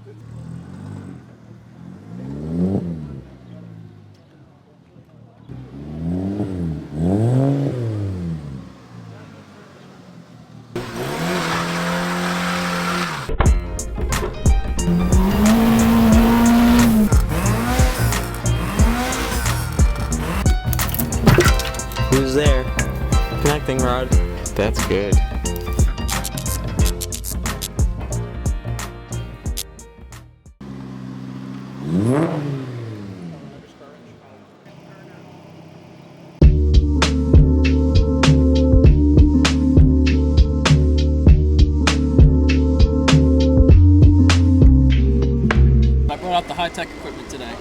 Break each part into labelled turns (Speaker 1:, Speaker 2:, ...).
Speaker 1: Who's there? Connecting rod.
Speaker 2: That's good.
Speaker 1: I brought out the high-tech equipment today.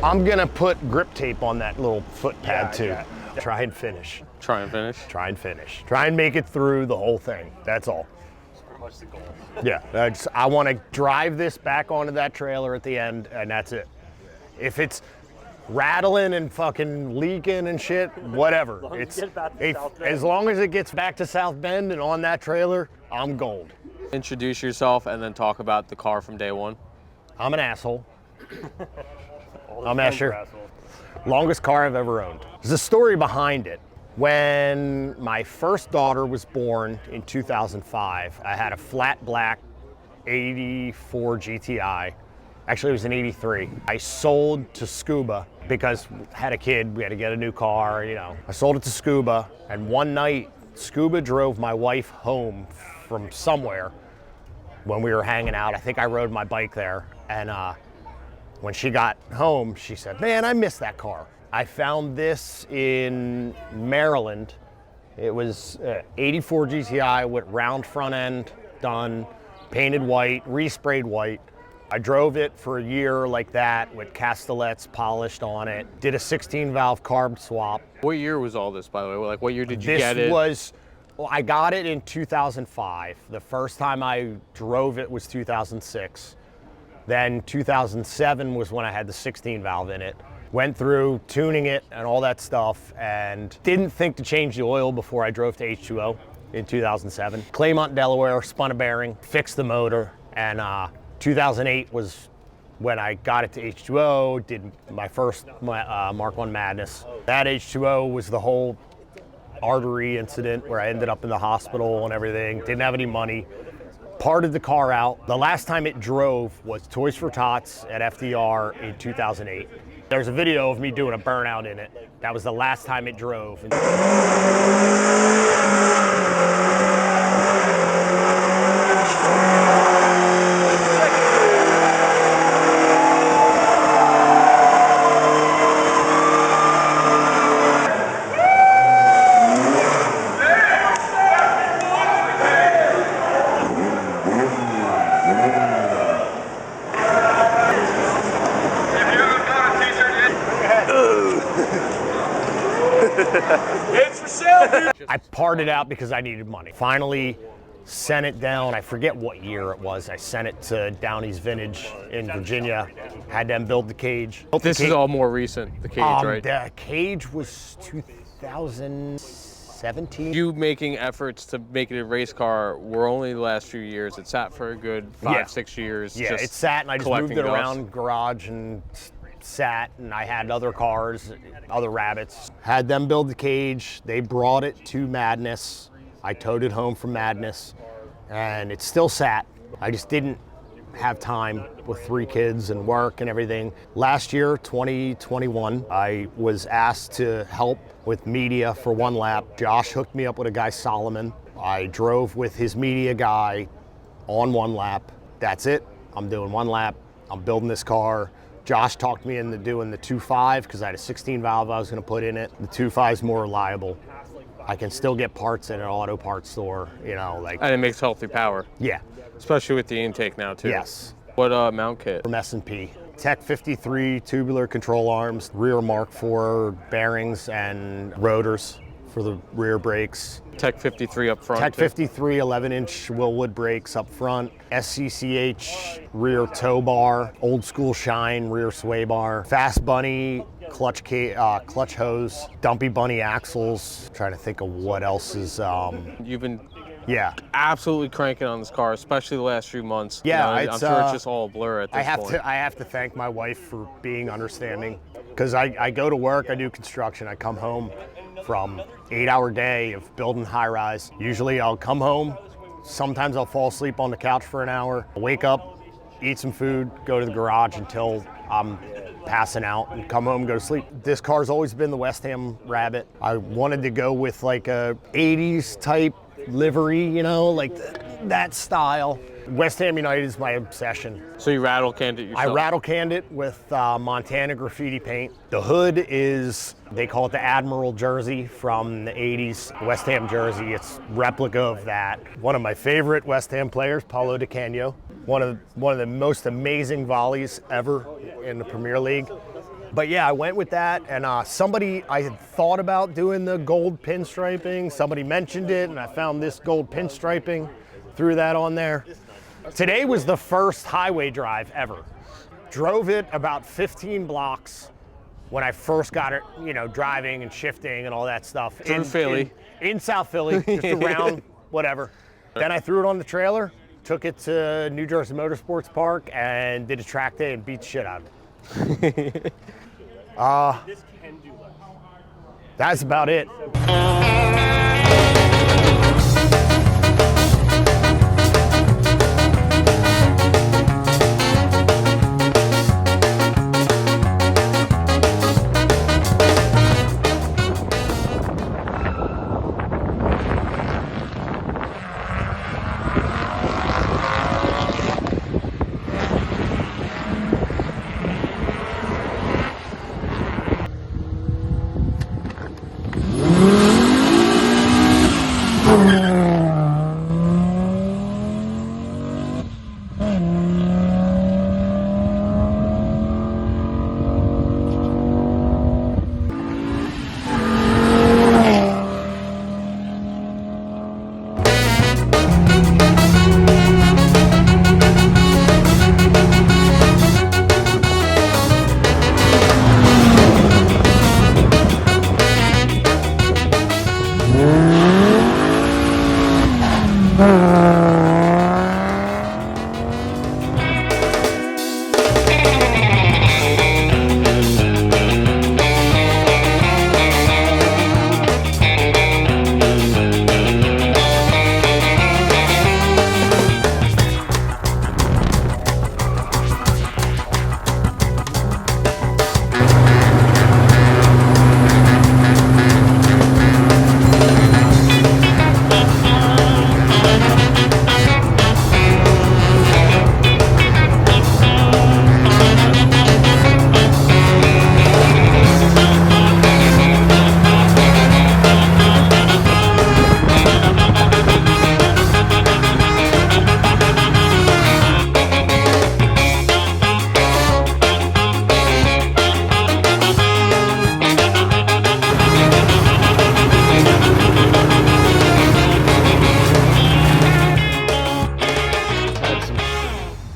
Speaker 3: I'm gonna put grip tape on that little foot pad too.
Speaker 4: Yeah.
Speaker 3: Try and finish.
Speaker 2: Try and finish.
Speaker 3: Try and finish. Try and make it through the whole thing. That's all.
Speaker 4: That's pretty much the goal.
Speaker 3: Yeah, I want to drive this back onto that trailer at the end, and that's it. If it's rattling and fucking leaking and shit, whatever. As long as it gets back to South Bend and on that trailer, I'm gold.
Speaker 2: Introduce yourself and then talk about the car from day one.
Speaker 3: I'm an asshole. I'm Asher. Longest car I've ever owned. There's a story behind it. When my first daughter was born in 2005, I had a flat black 84 GTI. Actually, it was an 83. I sold to Scuba because I had a kid, we had to get a new car, you know. I sold it to Scuba, and one night, Scuba drove my wife home from somewhere when we were hanging out. I think I rode my bike there, and when she got home, she said, "Man, I miss that car." I found this in Maryland. It was 84 GTI with round front end done, painted white, resprayed white. I drove it for a year like that with castellets polished on it. Did a 16 valve carb swap.
Speaker 2: What year was all this, by the way? Like, what year did you
Speaker 3: This
Speaker 2: get it?
Speaker 3: Well, I got it in 2005. The first time I drove it was 2006. Then 2007 was when I had the 16 valve in it. Went through tuning it and all that stuff, and didn't think to change the oil before I drove to H2O in 2007. Claymont, Delaware, spun a bearing, fixed the motor, and 2008 was when I got it to H2O, did my first Mark 1 Madness. That H2O was the whole artery incident where I ended up in the hospital and everything, didn't have any money. Parted the car out. The last time it drove was Toys for Tots at FDR in 2008. There's a video of me doing a burnout in it. That was the last time it drove.
Speaker 4: It's for sale, dude.
Speaker 3: I parted out because I needed money. Finally sent it down. I forget what year it was. I sent it to Downey's Vintage in Virginia. Had them build the cage.
Speaker 2: This is all more recent, the cage, right?
Speaker 3: The cage was 2017.
Speaker 2: You making efforts to make it a race car were only the last few years. It sat for a good 5-6 years.
Speaker 3: Yeah,
Speaker 2: just
Speaker 3: it sat, and I just moved it
Speaker 2: collecting
Speaker 3: around garage and sat, and I had other cars, other rabbits. Had them build the cage. They brought it to Madness. I towed it home from Madness, and it still sat. I just didn't have time with 3 kids and work and everything. Last year, 2021, I was asked to help with media for one lap. Josh hooked me up with a guy, Solomon. I drove with his media guy on one lap. That's it. I'm doing one lap. I'm building this car. Josh talked me into doing the 2.5 because I had a 16 valve I was going to put in it. The 2.5 is more reliable. I can still get parts at an auto parts store, you know, like.
Speaker 2: And it makes healthy power.
Speaker 3: Yeah.
Speaker 2: Especially with the intake now too.
Speaker 3: Yes.
Speaker 2: What mount kit?
Speaker 3: From S&P. Tech 53 tubular control arms, rear Mark IV bearings and rotors for the rear brakes.
Speaker 2: Tech 53 up front.
Speaker 3: Tech
Speaker 2: too.
Speaker 3: 53 11-inch Willwood brakes up front. SCCH rear tow bar. Old school Shine rear sway bar. Fast Bunny clutch hose. Dumpy Bunny axles. Trying to think of what else is.
Speaker 2: You've been
Speaker 3: Yeah.
Speaker 2: absolutely cranking on this car, especially the last few months.
Speaker 3: Yeah,
Speaker 2: I'm sure it's just all a blur at this point.
Speaker 3: I have to thank my wife for being understanding, because I go to work, I do construction, I come home from 8-hour day of building high rise. Usually I'll come home, sometimes I'll fall asleep on the couch for an hour, wake up, eat some food, go to the garage until I'm passing out, and come home and go to sleep. This car's always been the West Ham Rabbit. I wanted to go with like a 80s type livery, you know, like that style. West Ham United is my obsession.
Speaker 2: So you rattle canned it yourself?
Speaker 3: I rattle canned it with Montana graffiti paint. The hood is, they call it the Admiral jersey from the 80s, West Ham jersey. It's replica of that. One of my favorite West Ham players, Paulo Di Canio, one of the most amazing volleys ever in the Premier League. But yeah, I went with that, and I had thought about doing the gold pinstriping. Somebody mentioned it, and I found this gold pinstriping, threw that on there. Today was the first highway drive ever. Drove it about 15 blocks when I first got it, you know, driving and shifting and all that stuff.
Speaker 2: In Philly.
Speaker 3: In South Philly, just around, whatever. Then I threw it on the trailer, took it to New Jersey Motorsports Park, and did a track day and beat the shit out of it. That's about it.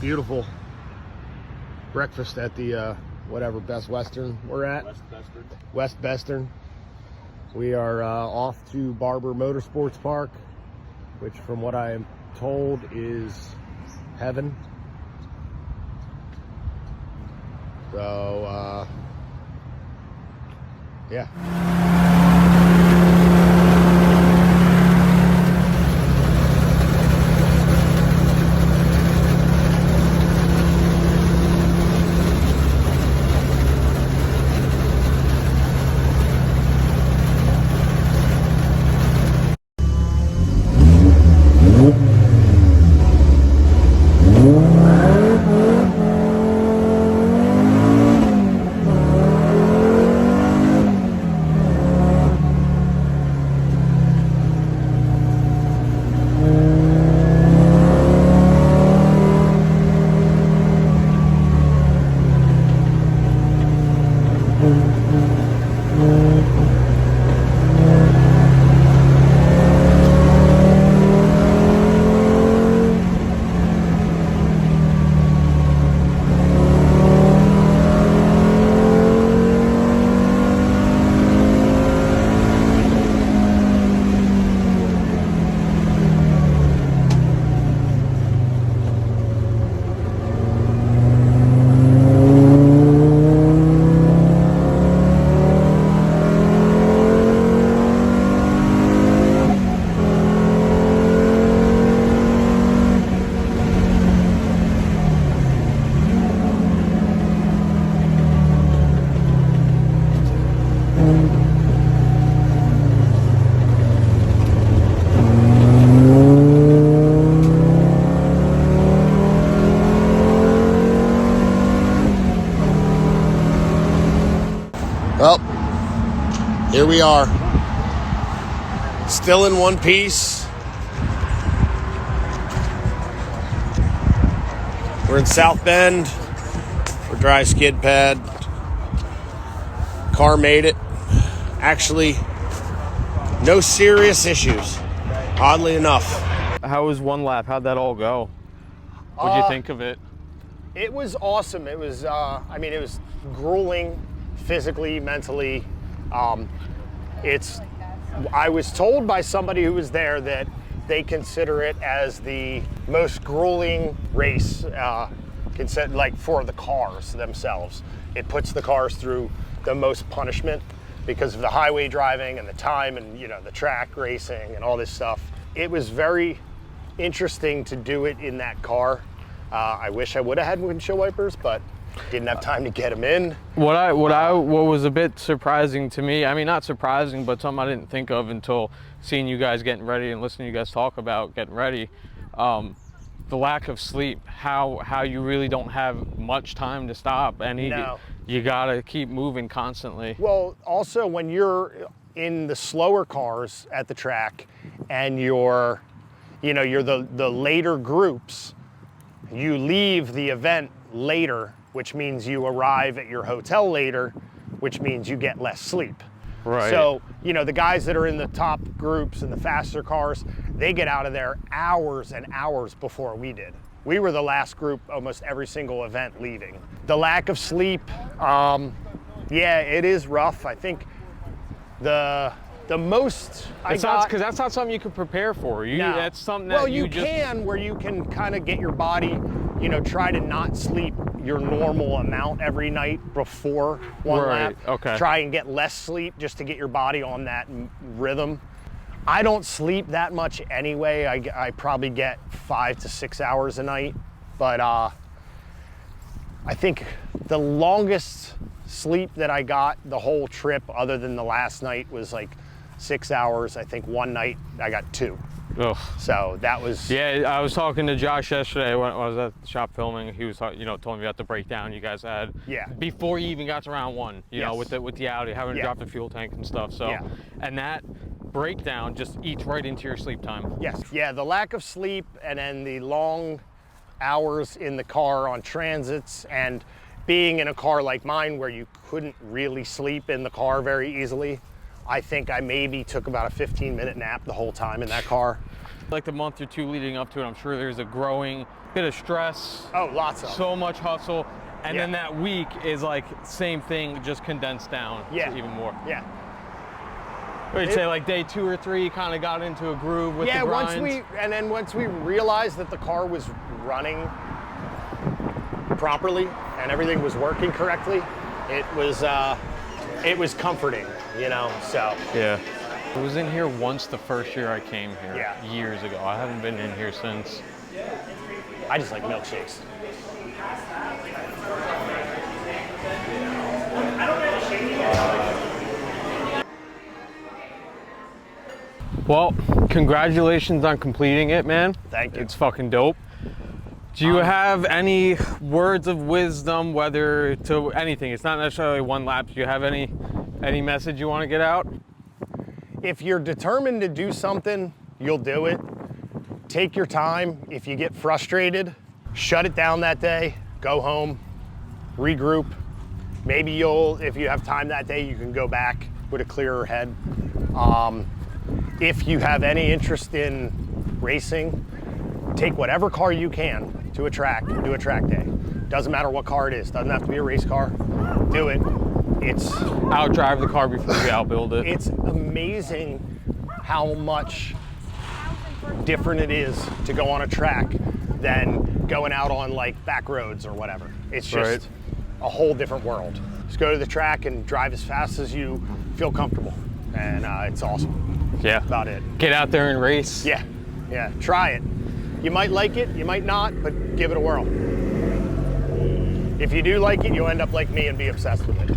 Speaker 3: Beautiful breakfast at the whatever Best Western we're at. West Western. We are off to Barber Motorsports Park, which from what I am told is heaven. So yeah. we are. Still in one piece. We're in South Bend for dry skid pad. Car made it. Actually, no serious issues, oddly enough.
Speaker 2: How was one lap? How'd that all go? What'd you think of it?
Speaker 3: It was awesome. It was, I mean, it was grueling physically, mentally. I was told by somebody who was there that they consider it as the most grueling race, like for the cars themselves. It puts the cars through the most punishment because of the highway driving and the time and, you know, the track racing and all this stuff. It was very interesting to do it in that car. I wish I would have had windshield wipers, but didn't have time to get them in.
Speaker 2: What was a bit surprising to me, I mean, not surprising, but something I didn't think of until seeing you guys getting ready and listening to you guys talk about getting ready, the lack of sleep, how you really don't have much time to stop, and you gotta keep moving constantly.
Speaker 3: Well, also when you're in the slower cars at the track and you're the later groups, you leave the event later, which means you arrive at your hotel later, which means you get less sleep.
Speaker 2: Right.
Speaker 3: So, you know, the guys that are in the top groups and the faster cars, they get out of there hours and hours before we did. We were the last group almost every single event leaving. The lack of sleep, yeah, it is rough. I think the most
Speaker 2: because that's not something you can prepare for. That's something that
Speaker 3: you can, where you can kind of get your body, you know, try to not sleep your normal amount every night before one lap.
Speaker 2: Okay.
Speaker 3: Try and get less sleep just to get your body on that rhythm. I don't sleep that much anyway. I probably get 5 to 6 hours a night, but I think the longest sleep that I got the whole trip, other than the last night, was like 6 hours. I think one night I got 2.
Speaker 2: Ugh.
Speaker 3: So that was...
Speaker 2: Yeah, I was talking to Josh yesterday when I was at the shop filming. He was, telling me about the breakdown you guys had.
Speaker 3: Yeah.
Speaker 2: Before you even got to round one, you know, with the Audi, having to drop the fuel tank and stuff. So, and that breakdown just eats right into your sleep time.
Speaker 3: Yes. Yeah, the lack of sleep and then the long hours in the car on transits, and being in a car like mine where you couldn't really sleep in the car very easily. I think I maybe took about a 15-minute nap the whole time in that car.
Speaker 2: Like the month or two leading up to it, I'm sure there's a growing bit of stress.
Speaker 3: Oh, lots of.
Speaker 2: So much hustle. And then that week is like same thing, just condensed down to even more.
Speaker 3: Yeah.
Speaker 2: What would you say, like day 2 or 3, kind of got into a groove with the grind?
Speaker 3: once we realized that the car was running properly and everything was working correctly, it was comforting, you know, so.
Speaker 2: Yeah. I was in here once the first year I came here,
Speaker 3: Yeah.
Speaker 2: years ago. I haven't been in here since.
Speaker 3: I just like milkshakes.
Speaker 2: Well, congratulations on completing it, man.
Speaker 3: Thank you.
Speaker 2: It's fucking dope. Do you have any words of wisdom, whether to anything? It's not necessarily one lap. Do you have any message you want to get out?
Speaker 3: If you're determined to do something, you'll do it. Take your time. If you get frustrated, shut it down that day, go home, regroup. Maybe if you have time that day, you can go back with a clearer head. If you have any interest in racing, take whatever car you can to a track and do a track day. Doesn't matter what car it is. Doesn't have to be a race car. Do it. It's
Speaker 2: outdrive the car before you outbuild it.
Speaker 3: It's amazing how much different it is to go on a track than going out on like back roads or whatever. It's just a whole different world. Just go to the track and drive as fast as you feel comfortable, and it's awesome.
Speaker 2: Yeah.
Speaker 3: That's about it.
Speaker 2: Get out there and race.
Speaker 3: Yeah. Yeah. Try it. You might like it, you might not, but give it a whirl. If you do like it, you'll end up like me and be obsessed with it.